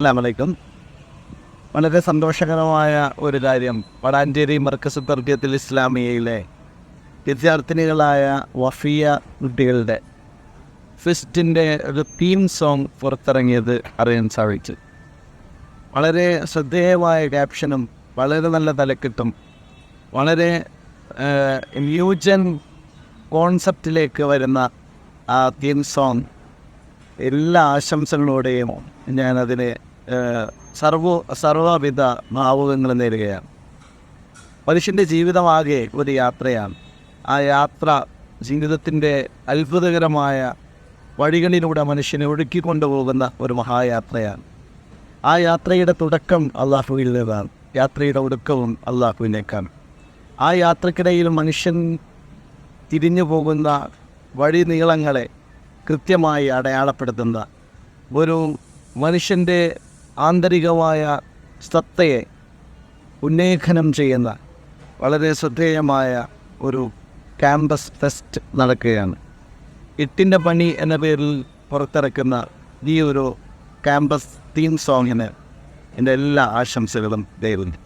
അസ്സലാമലൈക്കും. വളരെ സന്തോഷകരമായ ഒരു കാര്യം, വടാഞ്ചേരി മർക്കസ് തർബിയത്തുൽ ഇസ്ലാമിയയിലെ വിദ്യാർത്ഥിനികളായ വഫിയ കുട്ടികളുടെ ഫെസ്റ്റിൻ്റെ ഒരു തീം സോങ് പുറത്തിറങ്ങിയത് അറിയാൻ സാധിച്ചു. വളരെ ശ്രദ്ധേയമായ ക്യാപ്ഷനും വളരെ നല്ല തലക്കെട്ടും വളരെ ന്യൂജൻ കോൺസെപ്റ്റിലേക്ക് വരുന്ന ആ തീം സോങ് എല്ലാ ആശംസകളോടെയും ഞാനതിന് സർവവിധ ഭാവുകങ്ങൾ നേരുകയാണ്. മനുഷ്യൻ്റെ ജീവിതമാകെ ഒരു യാത്രയാണ്. ആ യാത്ര ജീവിതത്തിൻ്റെ അത്ഭുതകരമായ വഴികളിലൂടെ മനുഷ്യനെ ഒഴുക്കിക്കൊണ്ടുപോകുന്ന ഒരു മഹായാത്രയാണ്. ആ യാത്രയുടെ തുടക്കം അള്ളാഹുവിൽ നിന്നാണ്, യാത്രയുടെ ഒടുക്കവും അള്ളാഹുവിനേക്കാണ്. ആ യാത്രക്കിടയിൽ മനുഷ്യൻ തിരിഞ്ഞു പോകുന്ന വഴി നീളങ്ങളെ കൃത്യമായി അടയാളപ്പെടുത്തുന്ന ഒരു മനുഷ്യൻ്റെ ആന്തരികമായ സത്തയെ ഉന്നേഖനം ചെയ്യുന്ന വളരെ ശ്രദ്ധേയമായ ഒരു ക്യാമ്പസ് ഫെസ്റ്റ് നടക്കുകയാണ്. എട്ടിൻ്റെ പണി എന്ന പേരിൽ പുറത്തിറക്കുന്ന ഈ ഒരു ക്യാമ്പസ് തീം സോങ്ങിന് എൻ്റെ എല്ലാ ആശംസകളും നേരുന്നു.